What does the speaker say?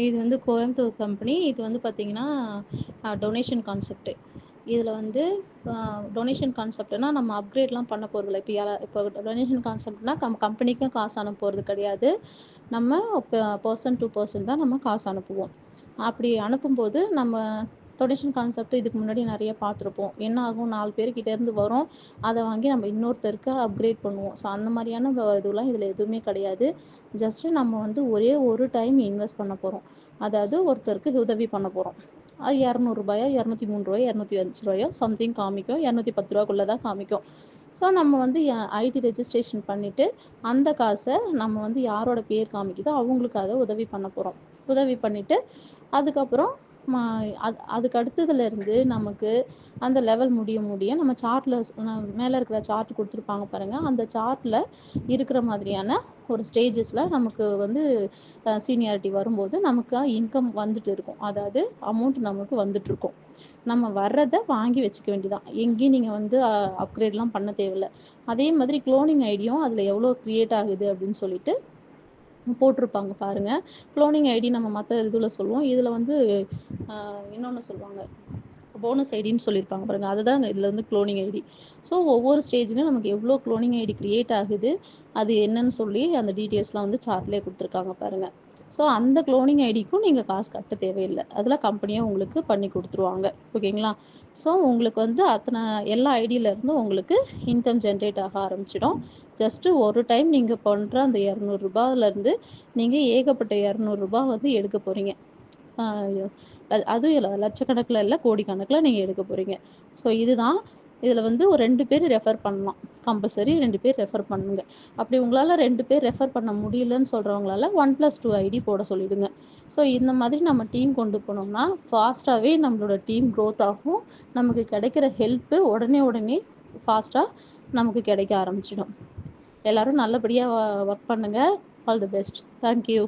இது வந்து கோயம்புத்தூர் கம்பெனி. இது வந்து பார்த்தீங்கன்னா டொனேஷன் கான்செப்ட். இதில் வந்து டொனேஷன் கான்செப்ட்னா நம்ம அப்கிரேட்லாம் பண்ண போகிறதில்ல. இப்போ டொனேஷன் கான்செப்ட்னா கம்பெனிக்கும் காசு அனுப்ப போகிறது கிடையாது. நம்ம பர்சன் டு பர்சன் தான் நம்ம காசு அனுப்புவோம். அப்படி அனுப்பும்போது நம்ம டொனேஷன் கான்செப்ட் இதுக்கு முன்னாடி நிறைய பார்த்துருப்போம். என்ன ஆகும், 4 பேர்கிட்டேருந்து வரும், அதை வாங்கி நம்ம இன்னொருத்தருக்கு அப்கிரேட் பண்ணுவோம். ஸோ அந்த மாதிரியான இதெல்லாம் இதில் எதுவுமே கிடையாது. ஜஸ்ட்டு நம்ம வந்து ஒரே ஒரு டைம் இன்வெஸ்ட் பண்ண போகிறோம். அதாவது ஒருத்தருக்கு இது உதவி பண்ண போகிறோம். அது ₹200, ₹203, ₹205 சம்திங் காமிக்கும். ₹210 தான் காமிக்கும். ஸோ நம்ம வந்து ஐடி ரெஜிஸ்ட்ரேஷன் பண்ணிவிட்டு அந்த காசை நம்ம வந்து யாரோட பேர் காமிக்குதோ அவங்களுக்கு அதை உதவி பண்ண போகிறோம். உதவி பண்ணிவிட்டு அதுக்கப்புறம் அதுக்கு அடுத்ததுலேருந்து நமக்கு அந்த லெவல் முடிய நம்ம சார்ட்டில் மேலே இருக்கிற சார்ட் கொடுத்துருப்பாங்க பாருங்கள். அந்த சார்ட்டில் இருக்கிற மாதிரியான ஒரு ஸ்டேஜஸில் நமக்கு வந்து சீனியாரிட்டி வரும்போது நமக்கு இன்கம் வந்துட்டு இருக்கும். அதாவது அமௌண்ட் நமக்கு வந்துட்டுருக்கும். நம்ம வர்றதை வாங்கி வச்சுக்க வேண்டியதான். எங்கேயும் நீங்கள் வந்து அப்கிரேட்லாம் பண்ண தேவையில்லை. அதே மாதிரி க்ளோனிங் ஐடியும் அதில் எவ்வளோ க்ரியேட் ஆகுது அப்படின்னு சொல்லிட்டு போட்டிருப்பாங்க பாருங்கள். க்ளோனிங் ஐடி நம்ம மற்ற இதில் சொல்லுவோம். இதில் வந்து இன்னொன்று சொல்லுவாங்க, போனஸ் ஐடின்னு சொல்லியிருப்பாங்க பாருங்கள். அதுதான் இதில் வந்து க்ளோனிங் ஐடி. ஸோ ஒவ்வொரு ஸ்டேஜ்லையும் நமக்கு எவ்வளோ க்ளோனிங் ஐடி க்ரியேட் ஆகுது, அது என்னன்னு சொல்லி அந்த டீட்டெயில்ஸ்லாம் வந்து சார்ட்லேயே கொடுத்துருக்காங்க பாருங்கள். ஸோ அந்த க்ளோனிங் ஐடிக்கும் நீங்கள் காசு கட்ட தேவையில்லை. அதில் கம்பெனியை உங்களுக்கு பண்ணி கொடுத்துருவாங்க. ஓகேங்களா? ஸோ உங்களுக்கு வந்து எல்லா ஐடியிலேருந்தும் உங்களுக்கு இன்கம் ஜென்ரேட் ஆக ஆரம்பிச்சிடும். ஜஸ்ட்டு ஒரு டைம் நீங்கள் பண்ணுற அந்த ₹200 நீங்கள் ஏகப்பட்ட ₹200 வந்து எடுக்க போகிறீங்க. அதுவும் லட்சக்கணக்கில் இல்லை, கோடிக்கணக்கில் நீங்கள் எடுக்க போகிறீங்க. ஸோ இதுதான். இதில் வந்து ஒரு 2 பேர் ரெஃபர் பண்ணலாம். கம்பல்சரி 2 பேர் ரெஃபர் பண்ணுங்க. அப்படி உங்களால் 2 பேர் ரெஃபர் பண்ண முடியலன்னு சொல்கிறவங்களால 1+2 ஐடி போட சொல்லிவிடுங்க. ஸோ இந்த மாதிரி நம்ம டீம் கொண்டு போனோம்னா ஃபாஸ்ட்டாகவே நம்மளோட டீம் க்ரோத் ஆகும். நமக்கு கிடைக்கிற ஹெல்ப்பு உடனே ஃபாஸ்ட்டாக நமக்கு கிடைக்க ஆரம்பிச்சிடும். எல்லோரும் நல்லபடியாக ஒர்க் பண்ணுங்கள். All the best. தேங்க்யூ.